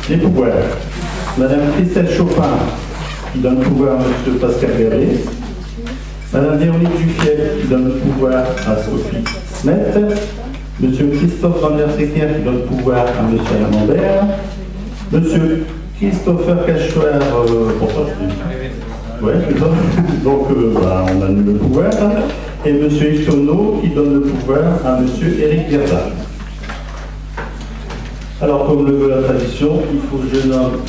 Les pouvoirs. Madame Christelle Chopin, qui donne le pouvoir à M. Pascal Gallet. Madame Véronique Dufiel, qui donne le pouvoir à Sophie Smet. Monsieur Christophe Van der Secker, qui donne le pouvoir à M. Alain Lambert. Monsieur Christopher Cachoir, pourquoi je dis ouais, c'est ça. Donc, on annule le pouvoir. Et M. Yves Tonneau qui donne le pouvoir à M. Éric Gerda. Alors, comme le veut la tradition, il faut que je nomme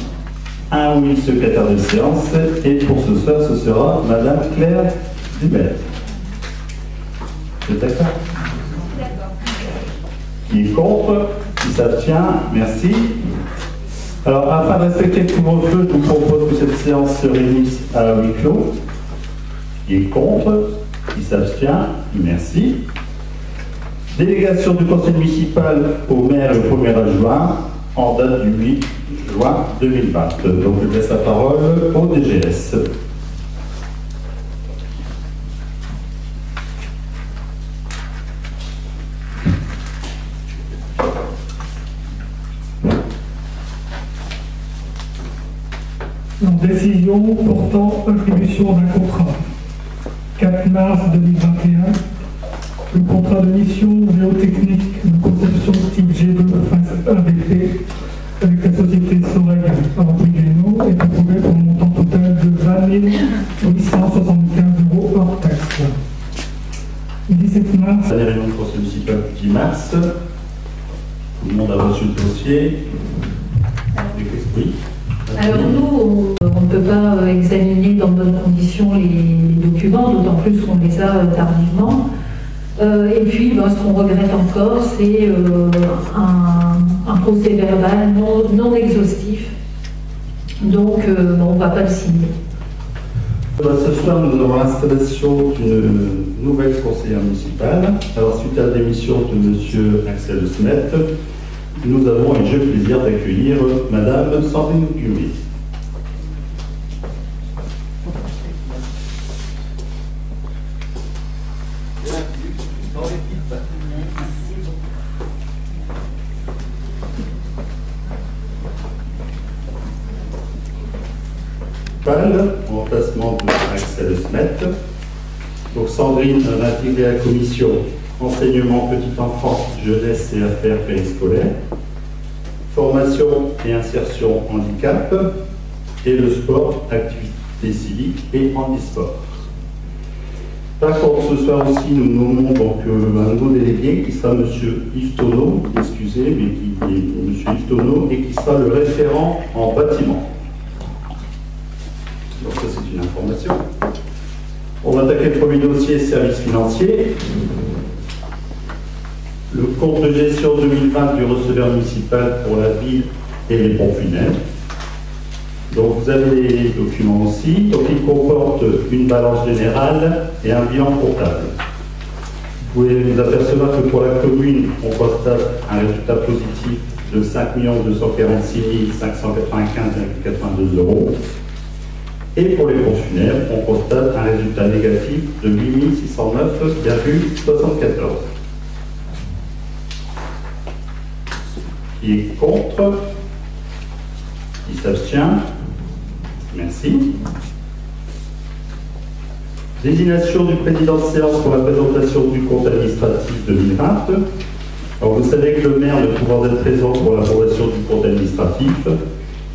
un ou une secrétaire de séance. Et pour ce soir, ce sera Madame Claire Dubel. Vous êtes d'accord? D'accord. Qui est contre? Qui s'abstient? Merci. Alors, afin de respecter le couvre-feu, je vous propose que cette séance se réunisse à huis clos. Qui est contre? Qui s'abstient? Merci. Délégation du conseil municipal au maire le 1er adjoint en date du 8 juin 2020. Donc, je laisse la parole au DGS. Décision portant attribution d'un contrat. 4 mars 2021, le contrat de mission géotechnique de conception type G2 phase 1BP avec la société Soreil Henri-Guénaud est approuvé pour un montant total de 20 875 € hors taxe. 17 mars. La réunion du conseil municipal du 10 mars. Tout le monde a reçu le dossier. Oui. Alors nous, on ne peut pas examiner dans de bonnes conditions les documents, d'autant plus qu'on les a tardivement. Et puis, ce qu'on regrette encore, c'est un procès verbal non exhaustif. Donc, on ne va pas le signer. Ce soir, nous aurons l'installation d'une nouvelle conseillère municipale. Alors, suite à la démission de M. Axel Smet, nous avons et j'ai le plaisir d'accueillir Madame Sandrine Curie. En remplacement de Axel Smet. Donc Sandrine a intégré la commission enseignement petite enfance, jeunesse et affaires périscolaires, formation et insertion handicap, et le sport, activité civique et handisport. Par contre, ce soir aussi, nous nommons donc un nouveau délégué qui sera M. Yves Tonneau, excusez, mais qui est M. Yves Tonneau, et qui sera le référent en bâtiment. Donc ça, c'est une information. On va attaquer le premier dossier, services financiers. Le compte de gestion 2020 du receveur municipal pour la ville et les pompes funèbres. Donc vous avez les documents aussi. Donc ils comportent une balance générale et un bilan comptable. Vous pouvez vous apercevoir que pour la commune, on constate un résultat positif de 5 246 595,82 €. Et pour les pompes funèbres, on constate un résultat négatif de 8 609,74. Qui est contre? Qui s'abstient? Merci. Désignation du président de séance pour la présentation du compte administratif 2020. Alors vous savez que le maire ne pouvant être présent pour l'approbation du compte administratif,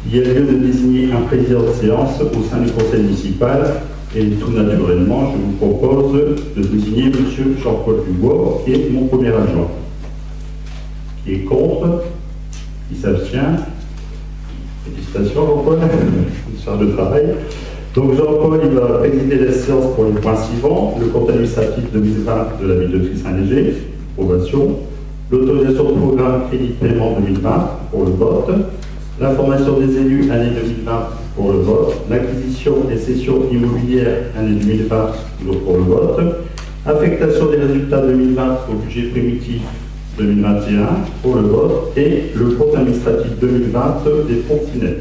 il y a lieu de désigner un président de séance au sein du conseil municipal et tout naturellement, je vous propose de désigner M. Jean-Paul Dubois et mon premier adjoint. Qui est contre? Qui s'abstient? Félicitations Jean-Paul, une charge de travail. Donc Jean-Paul, il va présider la séance pour les points suivants: le compte administratif 2020 de la ville de Tris-Saint-Léger, approbation; l'autorisation de programme crédit de paiement 2020 pour le vote; l'information des élus année 2020 pour le vote; l'acquisition et cession immobilière année 2020 toujours pour le vote; affectation des résultats 2020 au budget primitif 2021 pour le vote, et le compte administratif 2020 des pompes funèbres.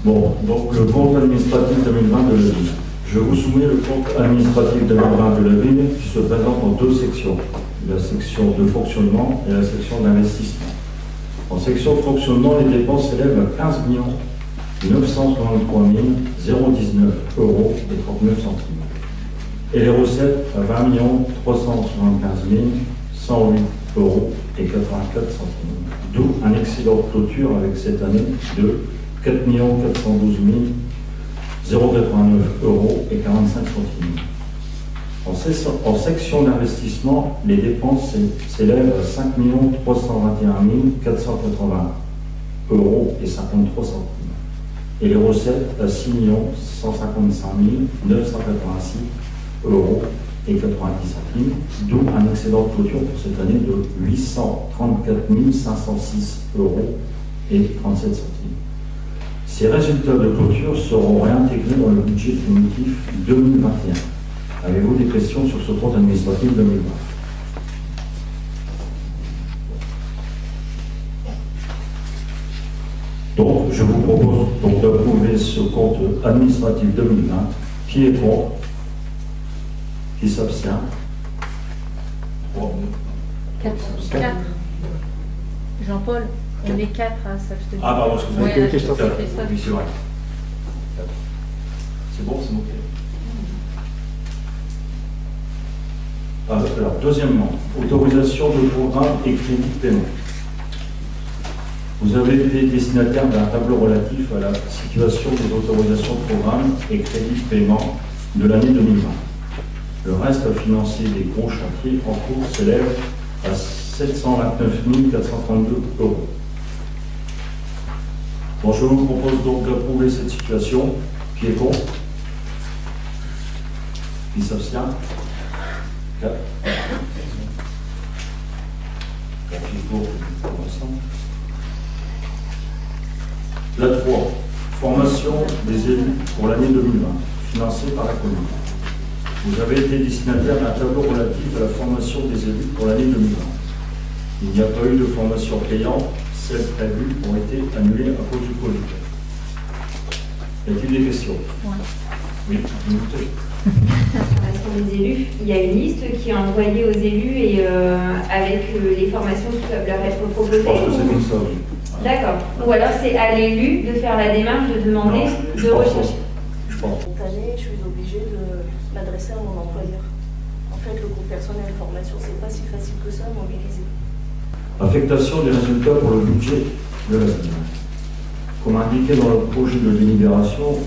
Bon, donc le compte administratif 2020 de la ville. Je Je vous soumets le compte administratif 2020 de la ville qui se présente en deux sections, la section de fonctionnement et la section d'investissement. En section de fonctionnement, les dépenses s'élèvent à 15 933 019 euros et 39 centimes. Et les recettes à 20 375 108 euros et 84 centimes. D'où un excédent de clôture avec cette année de 4 412 089 euros et 45 centimes. En section d'investissement, les dépenses s'élèvent à 5 321 480 euros et 53 centimes. Et les recettes à 6 155 986 euros et 90 centimes, d'où un excédent de clôture pour cette année de 834 506 euros et 37 centimes. Ces résultats de clôture seront réintégrés dans le budget définitif 2021. Avez-vous des questions sur ce compte administratif 2020? Donc, je vous propose donc d'approuver ce compte administratif 2020. Qui est contre? Qui s'abstient? 4. Jean-Paul, on est 4 à s'abstenir. Ah, pardon, excusez-moi. Ouais, Oui, Christophe. c'est vrai. C'est bon, c'est noté. Alors, deuxièmement, autorisation de programme et crédit de paiement. Vous avez été destinataire d'un tableau relatif à la situation des autorisations de programme et crédit de paiement de l'année 2020. Le reste à financer des gros chantiers en cours s'élève à 729 432 euros. Bon, je vous propose donc d'approuver cette situation. Qui est contre? Qui s'abstient? 4. Qui est pour l'instant. La 3. Formation des élus pour l'année 2020, financée par la commune. Vous avez été destinataire d'un tableau relatif à la formation des élus pour l'année 2020. Il n'y a pas eu de formation payante, celles prévues ont été annulées à cause du Covid. Y a-t-il des questions? Oui, écoutez. Des élus, il y a une liste qui est envoyée aux élus et avec les formations qui peuvent leur être proposées. Je pense que c'est comme ça, oui. D'accord. Ou alors c'est à l'élu de faire la démarche de demander, de rechercher. Je pense. Cette année, je suis obligée de m'adresser à mon employeur. En fait, le groupe personnel formation, c'est pas si facile que ça à mobiliser. Affectation des résultats pour le budget de la ville. Comme indiqué dans le projet de délibération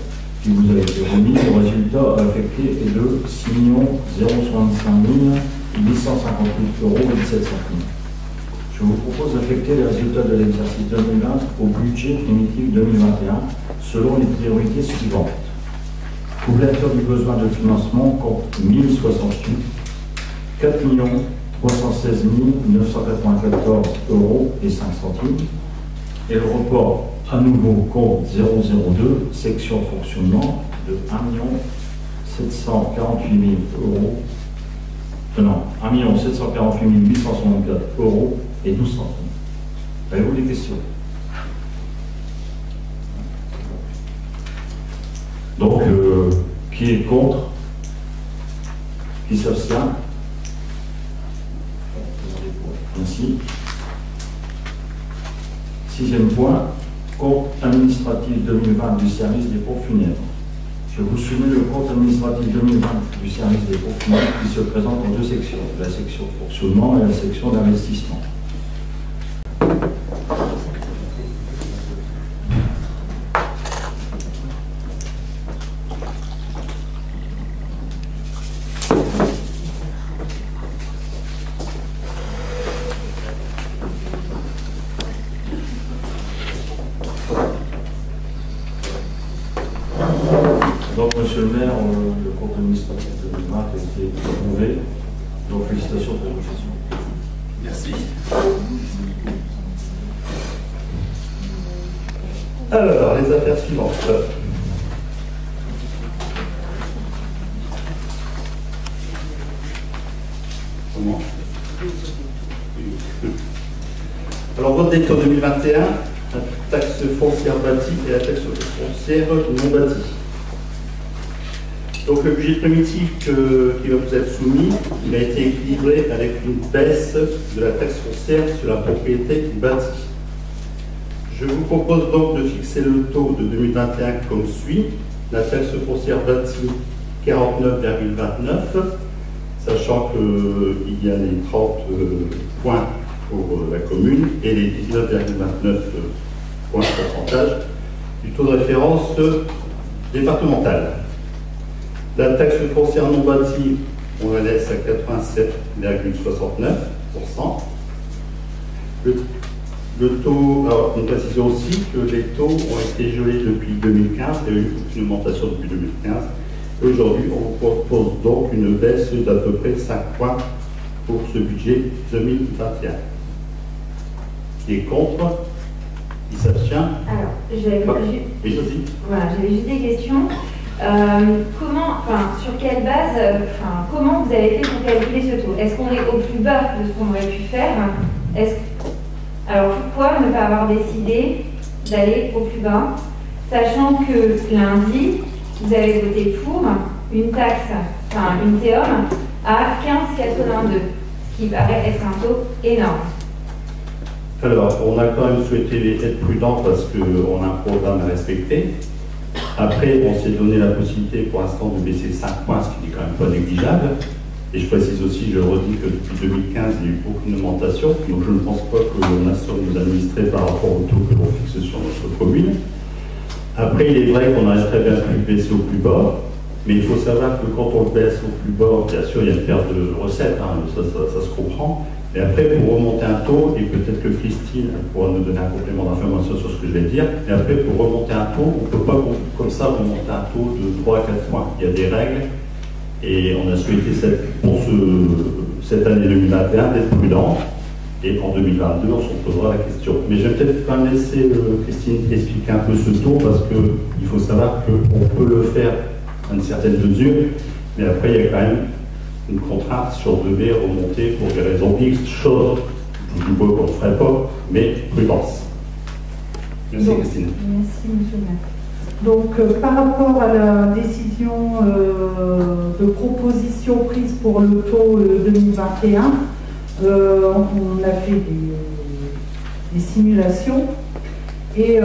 qui vous a été remis, le résultat affecté est de 6 065 858 euros et 17 centimes. Je vous propose d'affecter les résultats de l'exercice 2020 au budget primitif 2021 selon les priorités suivantes. Couverture du besoin de financement compte 1068, 4 316 994 euros et 5 centimes. Et le report à nouveau compte 002, section fonctionnement de 1 748 000 euros. Non, 1 748 864 euros et 12 centimes. Avez-vous des questions? Donc, qui est contre? Qui s'abstient? Ainsi. 6e point, compte administratif 2020 du service des pompes funèbres. Je vous soumets le compte administratif 2020 du service des pompes funèbres qui se présente en deux sections, la section de fonctionnement et la section d'investissement. Donc, monsieur le maire, le compte administratif de 2020 a été approuvé. Donc, félicitations pour votre gestion. Merci. Alors, les affaires suivantes. Comment? Alors, vote des taux 2021, la taxe foncière bâtie et la taxe foncière non bâtie. Donc le budget primitif qui va vous être soumis, il a été équilibré avec une baisse de la taxe foncière sur la propriété bâtie. Je vous propose donc de fixer le taux de 2021 comme suit. La taxe foncière bâtie 49,29, sachant qu'il y a les 30 points pour la commune et les 19,29 points de pourcentage du taux de référence départemental. La taxe foncière non bâtie, on la laisse à 87,69%. Le taux, alors une précision aussi que les taux ont été gelés depuis 2015, il y a eu une augmentation depuis 2015. Aujourd'hui, on vous propose donc une baisse d'à peu près 5 points pour ce budget 2021. Qui est contre? Qui s'abstient? Alors, j'avais juste des questions. Sur quelle base, comment vous avez fait pour calculer ce taux? Est-ce qu'on est au plus bas de ce qu'on aurait pu faire? Alors pourquoi ne pas avoir décidé d'aller au plus bas, sachant que lundi, vous avez voté pour une taxe, une TEOM à 15,82, ce qui paraît être un taux énorme. Alors, on a quand même souhaité être prudent parce qu'on a un programme à respecter. Après, on s'est donné la possibilité pour l'instant de baisser 5 points, ce qui n'est quand même pas négligeable. Et je précise aussi, je redis que depuis 2015, il y a eu aucune augmentation, donc je ne pense pas que l'on assomme nous administrer par rapport au taux que l'on fixe sur notre commune. Après, il est vrai qu'on aurait très bien pu le baisser au plus bas, mais il faut savoir que quand on le baisse au plus bas, bien sûr, il y a une perte de recettes, ça se comprend. Et après, pour remonter un taux, et peut-être que Christine pourra nous donner un complément d'information sur ce que je vais dire, et après, pour remonter un taux, on ne peut pas comme ça remonter un taux de 3 à 4 points. Il y a des règles. Et on a souhaité pour cette année 2021 d'être prudent. Et en 2022, on se posera la question. Mais je vais peut-être quand même laisser Christine expliquer un peu ce taux, parce qu'il faut savoir qu'on peut le faire à une certaine mesure, mais après, il y a quand même une contrainte si on devait remonter pour des raisons X, chose, je vous dis pas qu'on ne ferait pas, mais prudence. Merci Christine. Merci monsieur le maire. Donc, par rapport à la décision de proposition prise pour le taux 2021, on a fait des simulations et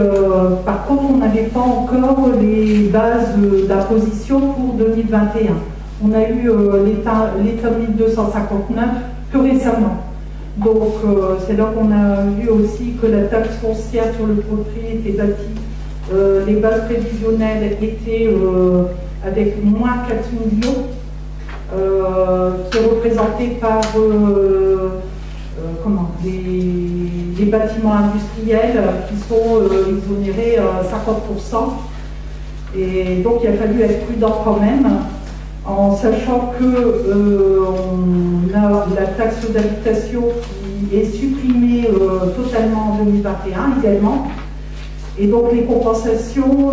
par contre, on n'avait pas encore les bases d'imposition pour 2021. On a eu l'État 1259 que récemment. Donc, c'est là qu'on a vu aussi que la taxe foncière sur le propriété bâtie, les bases prévisionnelles étaient avec moins 4 millions, qui est représenté par des bâtiments industriels qui sont exonérés à 50%. Et donc il a fallu être prudent quand même, en sachant que on a la taxe d'habitation qui est supprimée totalement en 2021 également. Et donc les compensations,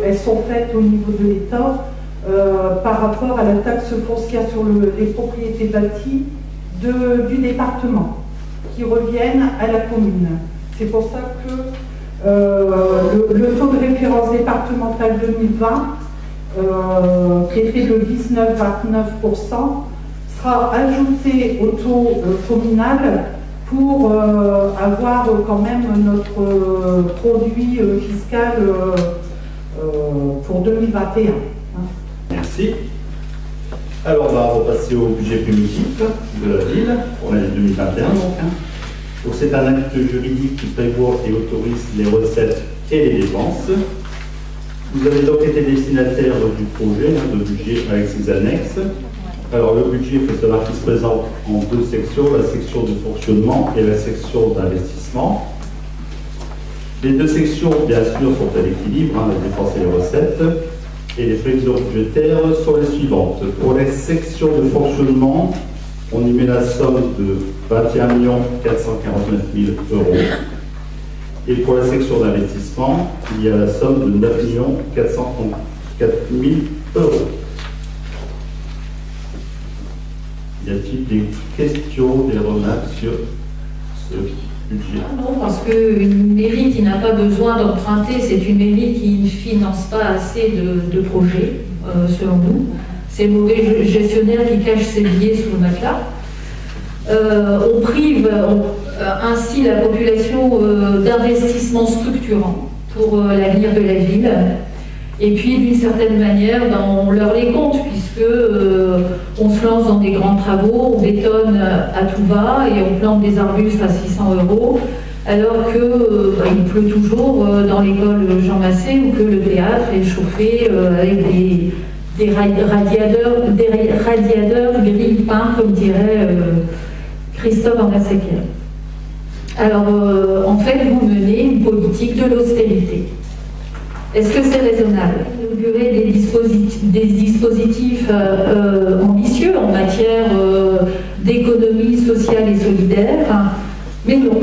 elles sont faites au niveau de l'État par rapport à la taxe foncière sur les propriétés bâties du département, qui reviennent à la commune. C'est pour ça que le taux de référence départemental 2020, qui était de 19,29%, sera ajouté au taux communal pour avoir quand même notre produit fiscal pour 2021. Merci. Alors, on va repasser au budget primitif de la ville pour l'année 2021. Donc, c'est un acte juridique qui prévoit et autorise les recettes et les dépenses. Vous avez donc été destinataire du projet de budget avec ses annexes. Alors, le budget, il faut savoir qu'il se présente en deux sections, la section de fonctionnement et la section d'investissement. Les deux sections, bien sûr, sont à l'équilibre, la dépense et les recettes. Et les prévisions budgétaires sont les suivantes. Pour les sections de fonctionnement, on y met la somme de 21 449 000 euros. Et pour la section d'investissement, il y a la somme de 9 434 000 euros. Y a-t-il des questions, des remarques sur ce budget? Non, parce qu'une mairie qui n'a pas besoin d'emprunter, c'est une mairie qui ne finance pas assez de projets, selon nous. c'est le mauvais gestionnaire qui cache ses billets sous le matelas. On prive ainsi la population d'investissements structurants pour l'avenir de la ville. Et puis, d'une certaine manière, on leur les compte, puisque on se lance dans des grands travaux, on bétonne à tout va et on plante des arbustes à 600 €, alors que il pleut toujours dans l'école Jean Massé ou que le théâtre est chauffé avec des radiateurs grille-pain, comme dirait Christophe Ambasséquiel. Alors, en fait, vous menez une politique de l'austérité. Est-ce que c'est raisonnable d'inaugurer des dispositifs ambitieux en matière d'économie sociale et solidaire? Mais non,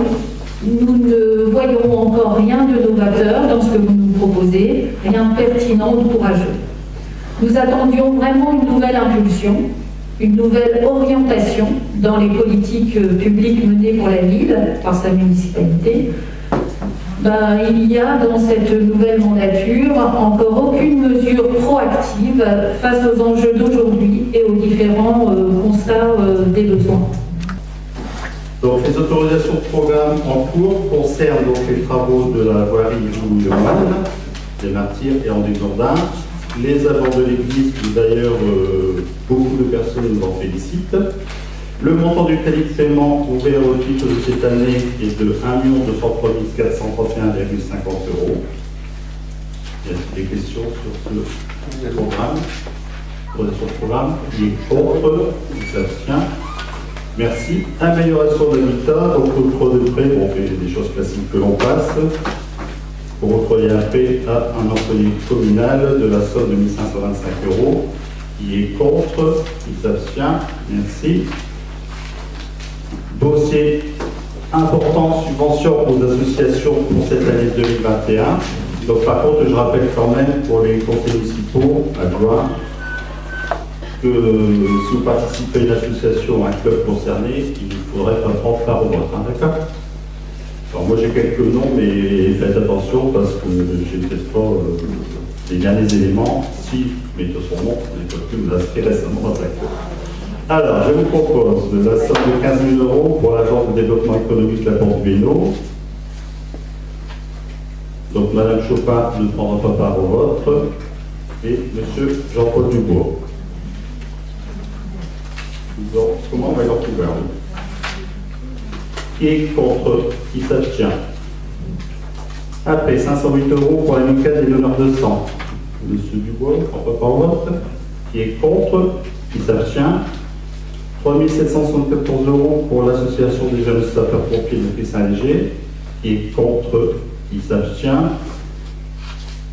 nous ne voyons encore rien de novateur dans ce que vous nous proposez, rien de pertinent ou de courageux. Nous attendions vraiment une nouvelle impulsion, une nouvelle orientation dans les politiques publiques menées pour la ville, par sa municipalité. Il y a dans cette nouvelle mandature encore aucune mesure proactive face aux enjeux d'aujourd'hui et aux différents constats des besoins. Donc les autorisations de programme en cours concernent donc les travaux de la voirie Louis Lemoine, des Martyrs et André Jourdain, les abords de l'église, d'ailleurs beaucoup de personnes nous en félicitent. Le montant du crédit de paiement ouvert au titre de cette année est de 1 203 431,50 €. Y a-t-il des questions sur ce programme? Autorisation de programme, qui est contre, qui s'abstient. Merci. Amélioration de l'habitat, donc octroi de prêt, on fait des choses classiques que l'on passe, pour octroyer un prêt à un employé communal de la somme de 1 525 €, qui est contre, qui s'abstient. Merci. Dossier important, subvention aux associations pour cette année 2021. Donc par contre, je rappelle quand même pour les conseils municipaux adjoints que si vous participez à une association, un club concerné, il ne faudrait pas prendre part au vote. D'accord? Alors moi j'ai quelques noms, mais faites attention parce que j'ai peut-être pas les derniers éléments. Si mettez son nom, on n'est pas pu vous inscrire récemment dans la club. Alors, je vous propose de la somme de 15 000 € pour l'agence de développement économique de la Porte Bénaud. Donc, Madame Chopin ne prendra pas part au vote. Et Monsieur Jean-Paul Dubois. Donc, comment on va leur trouver? Qui est contre? Qui s'abstient? Après, 508 € pour l'amicale des donneurs de sang. Monsieur Dubois ne prend pas part au vote. Qui est contre? Qui s'abstient? 3 774 € pour l'association des jeunes sapeurs-pompiers de Cris-Saint-Léger, qui est contre, qui s'abstient.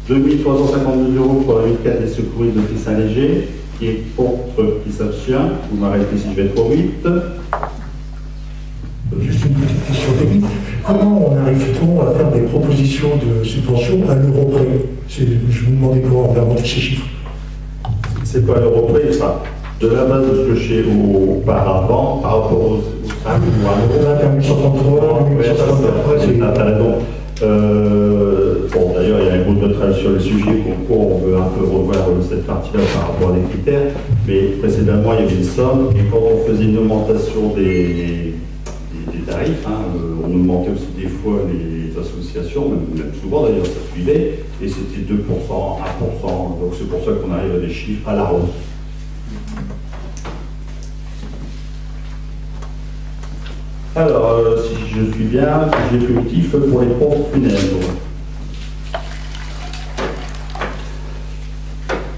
2 352 € pour la l'amicale des secouristes de Cris-Saint-Léger, qui est contre, qui s'abstient. Vous m'arrêtez si je vais trop vite. Juste une petite question technique. Comment on arrive-t-on à faire des propositions de subvention à l'euro près? Je vous demandais comment on va monter ces chiffres. C'est pas à l'euro près, ça. De la base de ce que j'ai auparavant, par rapport aux 5 ou à 1833, 1833, bon, d'ailleurs, il y a un groupe de travail sur le sujet pourquoi on veut un peu revoir cette partie-là par rapport à des critères. Mais précédemment, il y avait une somme, et quand on faisait une augmentation des tarifs, on augmentait aussi des fois les associations, même souvent d'ailleurs, ça suivait, et c'était 2%, 1%. Donc c'est pour ça qu'on arrive à des chiffres à la hausse. Alors, si je suis bien, j'ai effectif pour les pompes funèbres.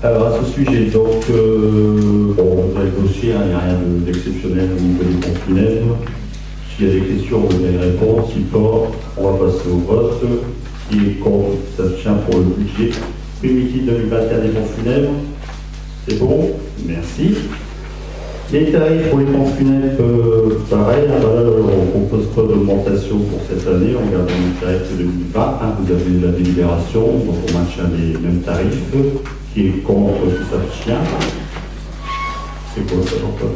Alors, à ce sujet, donc, bon, vous avez le dossier, il n'y a rien d'exceptionnel au niveau des pompes funèbres. S'il y a des questions, vous avez les réponses. Si pas, on va passer au vote. Qui est contre, ça se tient pour le budget primitif 2021 des pompes funèbres. C'est bon, merci. Les tarifs pour les pompes funèbres, pareil, là, on ne propose pas d'augmentation pour cette année, on garde les tarifs de 2020. Vous avez la délibération, donc on maintient les mêmes tarifs. Qui est contre, qui s'abstient. C'est quoi ça, Jean-Paul?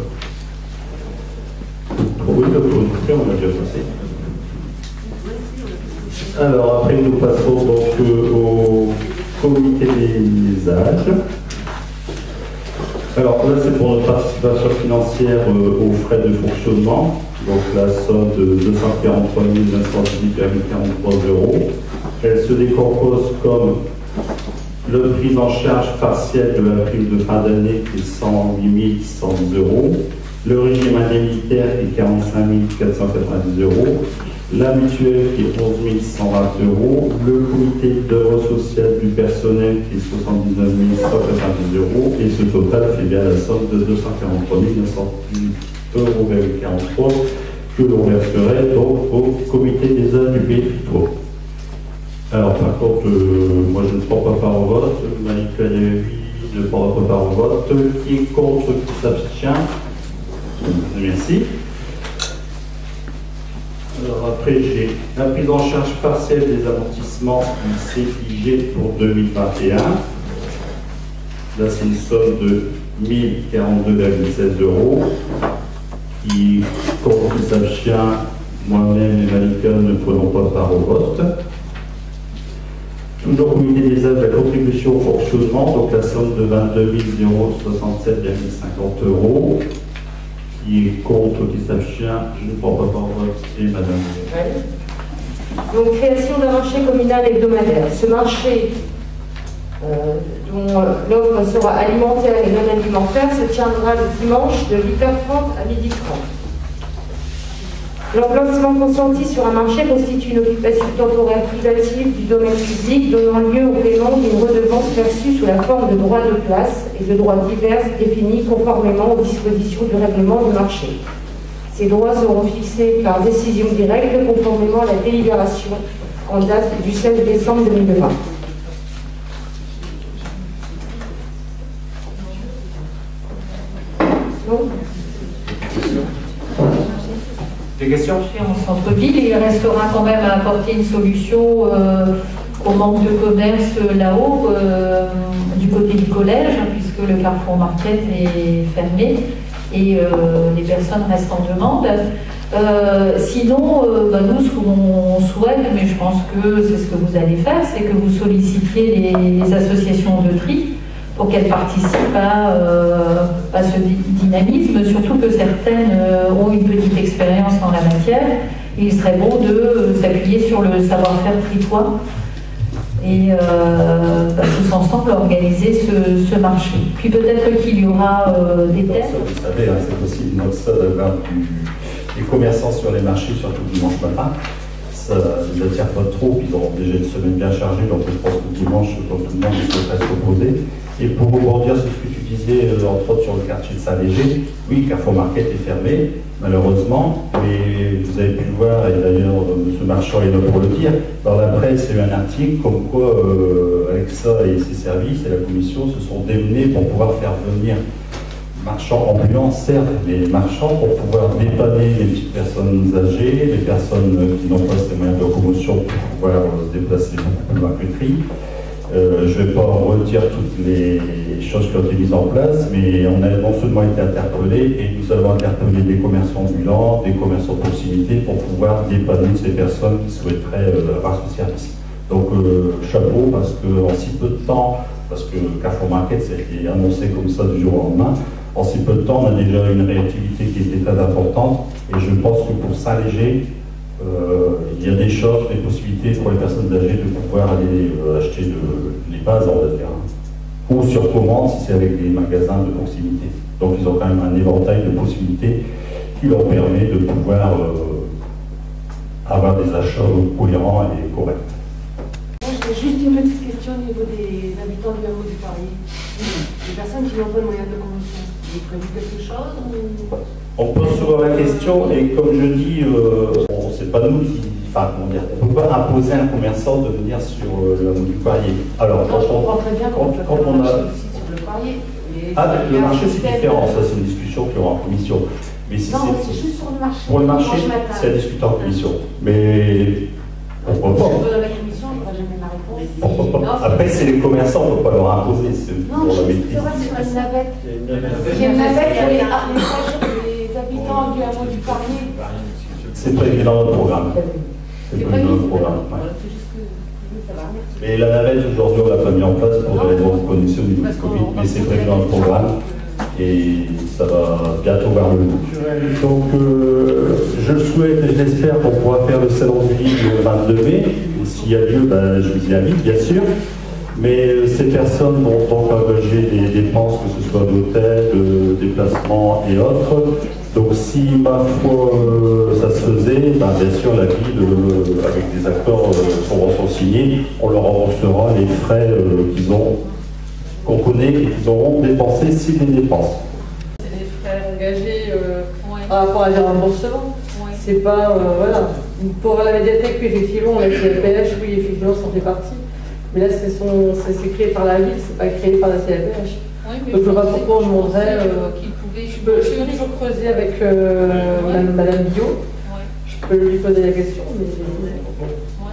Oui, l'autorité, on l'a déjà passé. Alors, après, nous passons donc au comité des âges. Alors là, c'est pour notre participation financière aux frais de fonctionnement. Donc la somme de 243 918,43 €. Elle se décompose comme le prise en charge partielle de la prime de fin d'année qui est 108 100 €, le régime indemnitaire qui est 45 490 €, la mutuelle qui est 11 120 €, le comité d'œuvre sociale du personnel qui est 79 190 € et ce total fait bien la somme de 243 918,43 € que l'on verserait donc au comité des aides du pays de Tours. Alors par contre, moi je ne prends pas part au vote, Marie-Claire ne prend pas part au vote, qui est contre, qui s'abstient. Merci. Alors après, j'ai la prise en charge partielle des amortissements du CIG pour 2021. Là, c'est une somme de 1042,16 €. Qui contre, qui s'abstient, moi-même et Malika ne prenons pas part au vote. Toujours comité des aides, la contribution au fonctionnement, donc la somme de 22 067,50 €. Qui est contre, qui s'abstient, je ne prends pas part au vote, et madame. Donc, création d'un marché communal hebdomadaire. Ce marché, dont l'offre sera alimentaire et non alimentaire, se tiendra le dimanche de 8h30 à 12h30. L'emplacement consenti sur un marché constitue une occupation temporaire privative du domaine public donnant lieu au paiement d'une redevance perçue sous la forme de droits de place et de droits divers définis conformément aux dispositions du règlement du marché. Ces droits seront fixés par décision directe conformément à la délibération en date du 16 décembre 2020. Des questions? En centre-ville, il restera quand même à apporter une solution au manque de commerce là-haut, du côté du collège, puisque le Carrefour Market est fermé et les personnes restent en demande. Sinon, nous, ce qu'on souhaite, mais je pense que c'est ce que vous allez faire, c'est que vous sollicitiez les associations de tri pour qu'elles participent à ce dynamisme, surtout que certaines ont une petite expérience dans la matière. Il serait bon de s'appuyer sur le savoir-faire tritois et tous ensemble organiser ce marché. Puis peut-être qu'il y aura des thèmes. Vous savez, c'est possible ça d'avoir des commerçants sur les marchés, surtout dimanche matin. Ça ne les attire pas trop, ils auront déjà une semaine bien chargée, donc je pense que dimanche, comme tout le monde, il faudrait se reposer. Et pour rebondir sur ce que tu disais, entre autres sur le quartier de Saint-Léger, oui, Carrefour Market est fermé, malheureusement, mais vous avez pu le voir, et d'ailleurs, M. Marchand est là pour le dire, dans la presse, il y a eu un article comme quoi Alexa et ses services et la commission se sont démenés pour pouvoir faire venir marchands ambulants, certes, mais marchands pour pouvoir dépanner les petites personnes âgées, les personnes qui n'ont pas ces moyens de locomotion pour pouvoir se déplacer beaucoup plus loin que le tri. Je ne vais pas redire toutes les choses qui ont été mises en place, mais on a non seulement été interpellés, et nous avons interpellé des commerçants ambulants, des commerçants de proximité pour pouvoir dépanner ces personnes qui souhaiteraient avoir ce service. Donc chapeau, parce qu'en si peu de temps, parce que Carrefour Market, ça a été annoncé comme ça du jour au lendemain, en si peu de temps, on a déjà une réactivité qui était très importante, et je pense que pour Saint-Léger, il y a des choses, des possibilités pour les personnes âgées de pouvoir aller acheter les bases, on va dire, ou sur commande si c'est avec des magasins de proximité. Donc ils ont quand même un éventail de possibilités qui leur permet de pouvoir avoir des achats cohérents et corrects. J'ai juste une petite question au niveau des habitants du hameau du Parier. Les personnes qui n'ont pas le moyen de locomotion, vous avez prévu quelque chose ou... On pose souvent la question, et comme je dis, c'est pas nous qui. Enfin, comment dire, on ne peut pas imposer à un commerçant de venir sur le hameau du Parier. Alors, non, je comprends très bien quand on a. Aussi sur le Parier. Le marché, c'est différent, ça, c'est une discussion qu'il y aura en commission. Mais si non, c'est juste sur le marché. Pour le marché, c'est à discuter en commission. Mais. Pourquoi pas? Je veux dans la commission, je n'aurai jamais ma réponse. Pourquoi pas? Après, c'est les commerçants, on ne peut pas leur imposer. Non, je sais sur une navette. Il y a une navette pour les habitants du hameau du Parier. C'est prévu dans notre programme. C'est prévu dans notre programme. Mais la navette, aujourd'hui, on ne l'a pas mis en place pour les raisons que vous connaissez au niveau du Covid, mais c'est prévu dans le programme. et ça va bientôt vers le bout. Donc je souhaite et je l'espère qu'on pourra faire le salon du livre le 22 mai. S'il y a lieu, je vous y invite bien sûr. Mais ces personnes vont donc engager des dépenses, que ce soit d'hôtel, de déplacement et autres. Donc si ma foi ça se faisait, bien sûr la ville, avec des accords convention signés, on leur remboursera les frais qu'on connaît et qu'ils auront dépensés s'ils les dépensent. C'est des frais engagés par rapport à des remboursements. C'est pas, voilà. Pour la médiathèque, oui, effectivement, la CLPH, oui, effectivement, ça en fait partie. Mais là, c'est créé par la ville, c'est pas créé par la CLPH. Oui, donc je vois pas pourquoi on demanderait. Je peux toujours creuser avec Madame Biot. Je peux lui poser la question, mais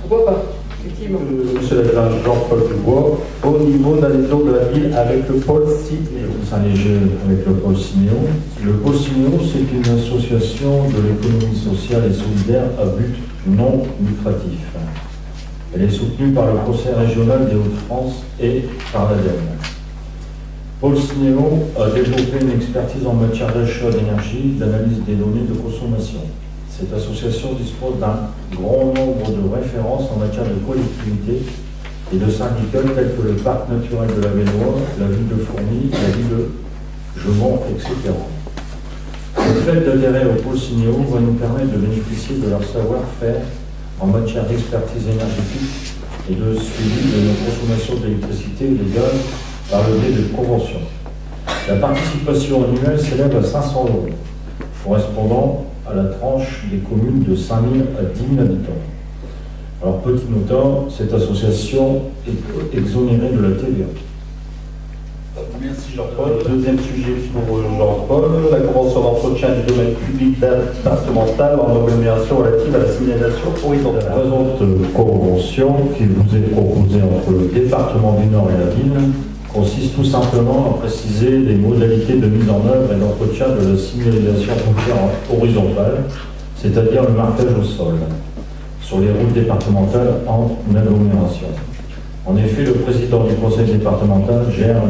pourquoi pas, effectivement. Monsieur l'adjoint Jean-Paul Dubois, au niveau d'adhésion de la ville avec le pôle Siméon. Saint-Léger avec le pôle Siméon. Le pôle Siméon, c'est une association de l'économie sociale et solidaire à but non lucratif. Elle est soutenue par le Conseil régional des Hauts-de-France et par l'ADEME. Paul Siméon a développé une expertise en matière d'achat d'énergie, d'analyse des données de consommation. Cette association dispose d'un grand nombre de références en matière de collectivité et de syndicats tels que le parc naturel de la Véloire, la ville de Fourny, la ville de Gemont, etc. Le fait d'adhérer au pôle Siméon va nous permettre de bénéficier de leur savoir-faire en matière d'expertise énergétique et de suivi de nos consommations d'électricité et de gaz par le biais de conventions. La participation annuelle s'élève à 500 €, correspondant à la tranche des communes de 5 000 à 10 000 habitants. Alors, petit notant, cette association est exonérée de la TVA. Merci Jean-Paul. Deuxième sujet pour Jean-Paul, la convention d'entretien du domaine public départemental en agglomération relative à la signalisation horizontale. La présente convention qui vous est proposée entre le département du Nord et la ville consiste tout simplement à préciser les modalités de mise en œuvre et d'entretien de la signalisation routière horizontale, c'est-à-dire le marquage au sol, sur les routes départementales en agglomération. En effet, le président du conseil départemental gère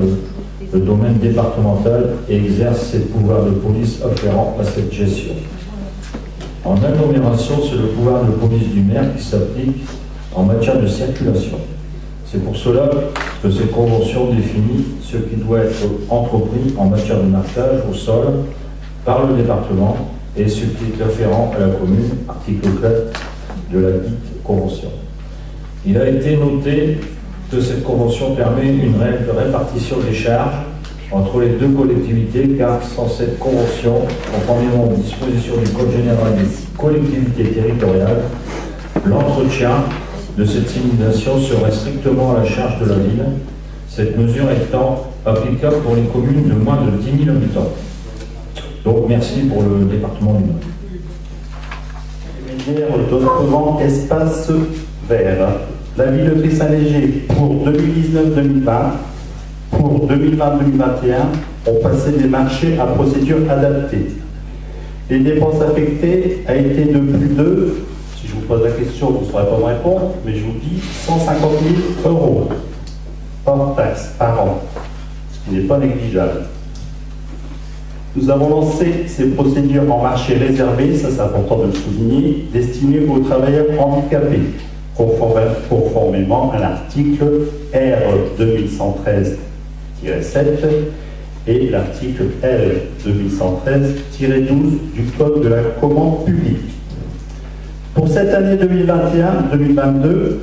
le domaine départemental et exerce ses pouvoirs de police afférents à cette gestion. En agglomération, c'est le pouvoir de police du maire qui s'applique en matière de circulation. C'est pour cela que cette convention définit ce qui doit être entrepris en matière de marquage au sol par le département et ce qui est afférent à la commune, article 4 de la dite convention. Il a été noté que cette convention permet une répartition des charges entre les deux collectivités, car sans cette convention, conformément aux dispositions du Code général des collectivités territoriales, l'entretien de cette signalisation serait strictement à la charge de la ville, cette mesure étant applicable pour les communes de moins de 10 000 habitants. Donc merci pour le département du Nord. D'autrement, espace vert. La ville de Saint-Léger, pour 2019-2020, pour 2020-2021, ont passé des marchés à procédure adaptée. Les dépenses affectées a été de plus de, si je vous pose la question, vous ne saurez pas me répondre, mais je vous dis 150 000 € hors taxe par an, ce qui n'est pas négligeable. Nous avons lancé ces procédures en marché réservé, ça c'est important de le souligner, destinées aux travailleurs handicapés, conformément à l'article R 2113-7 et l'article L 2113-12 du Code de la commande publique. Pour cette année 2021-2022,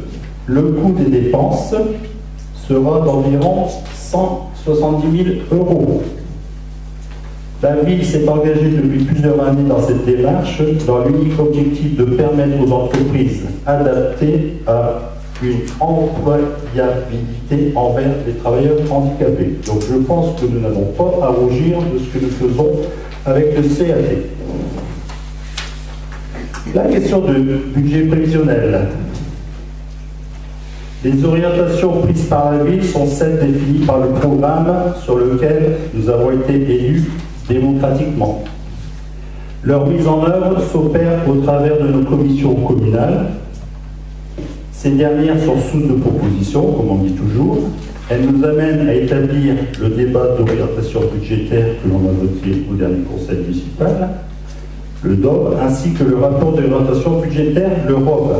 le coût des dépenses sera d'environ 170 000 €. La ville s'est engagée depuis plusieurs années dans cette démarche, dans l'unique objectif de permettre aux entreprises adaptées à une employabilité envers les travailleurs handicapés. Donc je pense que nous n'avons pas à rougir de ce que nous faisons avec le CAT. La question de budget prévisionnel. Les orientations prises par la ville sont celles définies par le programme sur lequel nous avons été élus démocratiquement. Leur mise en œuvre s'opère au travers de nos commissions communales. Ces dernières sont source de propositions, comme on dit toujours. Elles nous amènent à établir le débat d'orientation budgétaire que l'on a voté au dernier conseil municipal, le DOB, ainsi que le rapport d'orientation budgétaire, le ROB,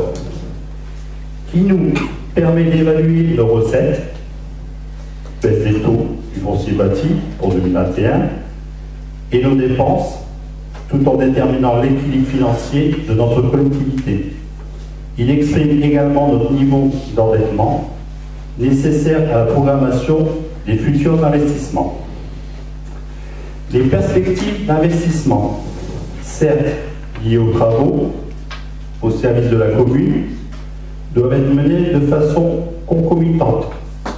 qui nous permet d'évaluer nos recettes, baisse des taux du foncier bâti pour 2021, et nos dépenses, tout en déterminant l'équilibre financier de notre collectivité. Il exprime également notre niveau d'endettement nécessaire à la programmation des futurs investissements. Les perspectives d'investissement, certes liées aux travaux, au service de la commune, doivent être menées de façon concomitante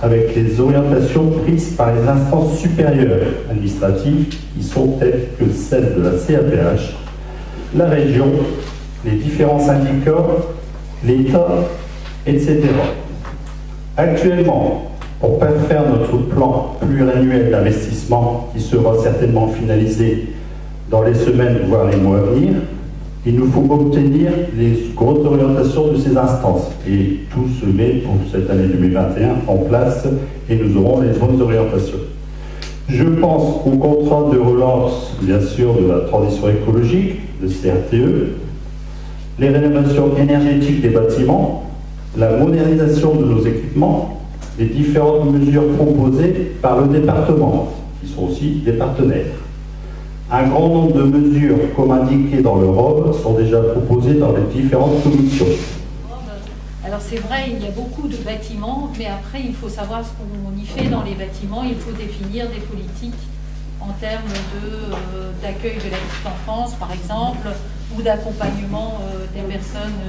avec les orientations prises par les instances supérieures administratives qui sont telles que celles de la CAPH, la région, les différents syndicats, l'État, etc. Actuellement, pour faire notre plan pluriannuel d'investissement qui sera certainement finalisé dans les semaines, voire les mois à venir, il nous faut obtenir les grosses orientations de ces instances. Et tout se met pour cette année 2021 en place et nous aurons les bonnes orientations. Je pense au contrat de relance, bien sûr, de la transition écologique, de CRTE, les rénovations énergétiques des bâtiments, la modernisation de nos équipements, les différentes mesures proposées par le département, qui sont aussi des partenaires. Un grand nombre de mesures, comme indiqué dans le ROB, sont déjà proposées dans les différentes commissions. Alors c'est vrai, il y a beaucoup de bâtiments, mais après il faut savoir ce qu'on y fait dans les bâtiments. Il faut définir des politiques en termes d'accueil de la petite enfance, par exemple, ou d'accompagnement des personnes.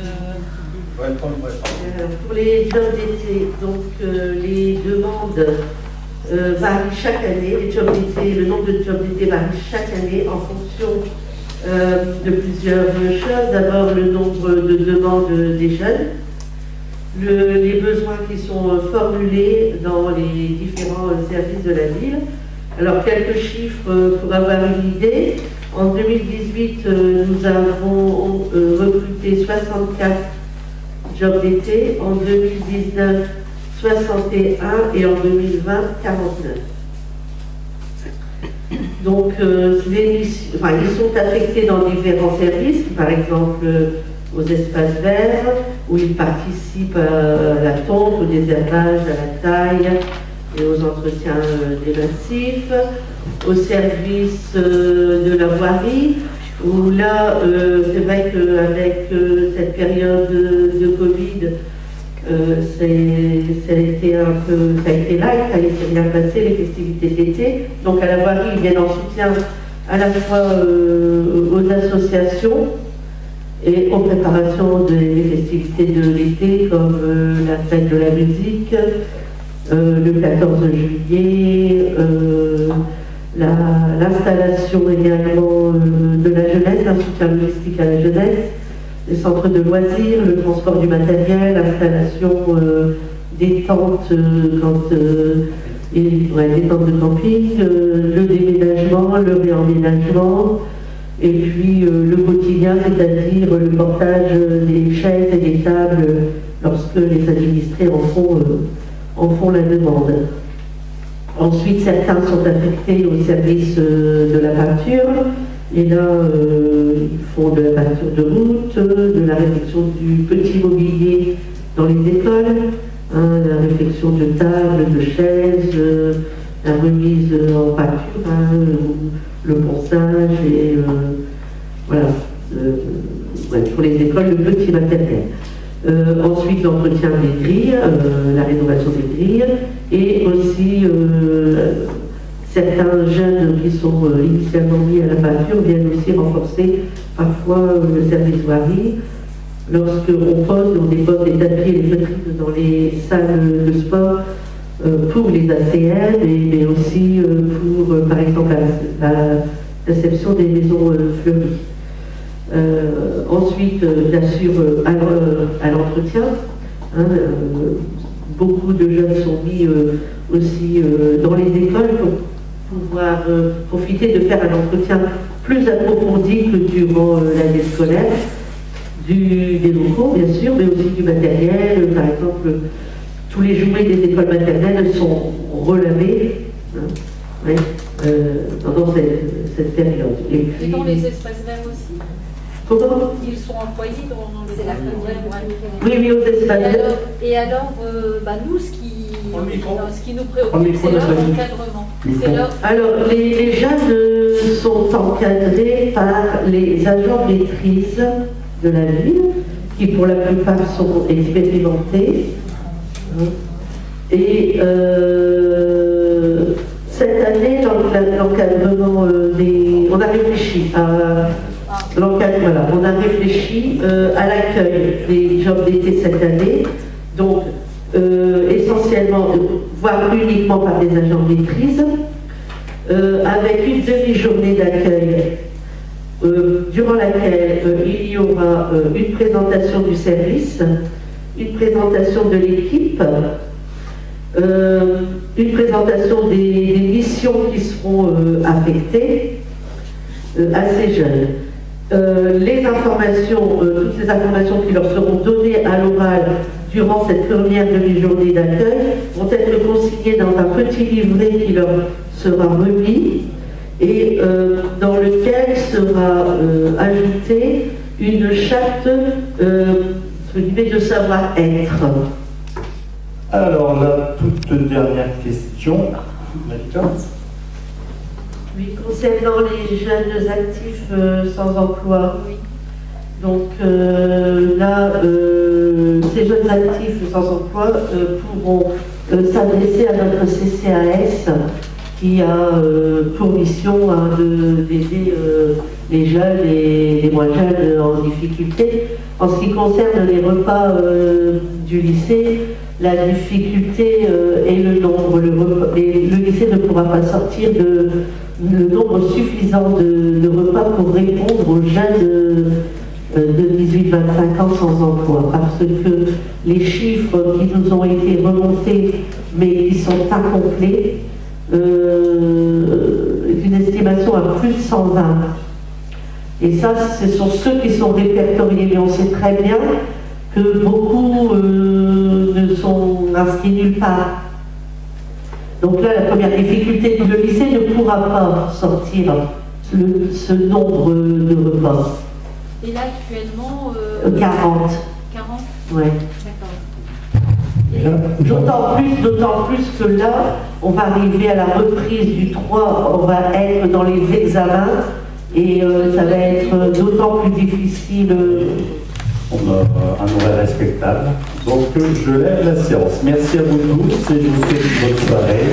Pour les jobs d'été, donc les demandes varient chaque année. Les jobs d'été, le nombre de jobs d'été varie chaque année en fonction de plusieurs choses. D'abord, le nombre de demandes des jeunes, les besoins qui sont formulés dans les différents services de la ville. Alors, quelques chiffres pour avoir une idée. En 2018, nous avons recruté 64 jobs d'été. En 2019, 61 et en 2020, 49. Donc, ils sont affectés dans différents services, par exemple aux espaces verts, où ils participent à la tonte, au désherbage, à la taille et aux entretiens des massifs, au service de la voirie, où là, c'est vrai qu'avec cette période de Covid, ça a été light, ça s'est bien passé, les festivités d'été. Donc à la voirie, ils viennent en soutien à la fois aux associations et aux préparations des festivités de l'été, comme la fête de la musique, le 14 juillet, l'installation également de la jeunesse, un soutien logistique à la jeunesse, les centres de loisirs, le transport du matériel, l'installation des tentes des tentes de camping, le déménagement, le réemménagement, et puis le quotidien, c'est-à-dire le portage des chaises et des tables lorsque les administrés en font la demande. Ensuite, certains sont affectés au service de la peinture. Et là, ils font de la peinture de route, de la réfection du petit mobilier dans les écoles, la réfection de tables, de chaises, la remise en peinture, le ponçage et voilà, pour les écoles, le petit matériel. Ensuite, l'entretien des grilles, la rénovation des grilles, et aussi certains jeunes qui sont initialement mis à la peinture viennent aussi renforcer parfois le service voirie. On dépose les tapis et les feutrines dans les salles de sport pour les ACM, mais aussi pour, par exemple, la réception des maisons fleuries. Ensuite, bien sûr, à l'entretien, beaucoup de jeunes sont mis aussi dans les écoles pour pouvoir profiter de faire un entretien plus approfondi que durant l'année scolaire. des locaux, bien sûr, mais aussi du matériel. Par exemple, tous les jouets des écoles maternelles sont relavés pendant cette période. Et puis, dans les espaces verts aussi. Comment? Ils sont employés dans les espaces verts. Oui, aux espaces verts. Et alors, nous, ce qui nous préoccupe, c'est leur encadrement. Alors, les jeunes sont encadrés par les agents de maîtrise de la ville, qui pour la plupart sont expérimentés. Et cette année, l'encadrement on a réfléchi à l'encadrement, on a réfléchi à l'accueil des jobs d'été cette année, donc essentiellement, voire uniquement par des agents de maîtrise, avec une demi-journée d'accueil durant laquelle il y aura une présentation du service, une présentation de l'équipe, une présentation des missions qui seront affectées à ces jeunes. Les informations, toutes les informations qui leur seront données à l'oral durant cette première demi-journée d'accueil vont être consignées dans un petit livret qui leur sera remis et dans lequel sera ajoutée une charte de savoir-être. Alors, la toute dernière question, Malika. Oui, concernant les jeunes actifs sans emploi. Oui. Donc là, ces jeunes actifs sans emploi pourront s'adresser à notre CCAS qui a pour mission d'aider les jeunes et les moins jeunes en difficulté. En ce qui concerne les repas du lycée, la difficulté est le nombre. Le lycée ne pourra pas sortir le nombre suffisant de repas pour répondre aux jeunes de 18-25 ans sans emploi, parce que les chiffres qui nous ont été remontés, mais qui sont incomplets, est une estimation à plus de 120. Et ça, ce sont ceux qui sont répertoriés, mais on sait très bien que beaucoup ne sont inscrits nulle part. Donc là, la première difficulté, le lycée ne pourra pas sortir ce nombre de repas. Et là, actuellement 40. 40 Ouais. D'accord. D'autant plus que là, on va arriver à la reprise du 3, on va être dans les examens et ça va être d'autant plus difficile. On a un horaire respectable. Donc je lève la séance. Merci à vous tous et je vous souhaite une bonne soirée.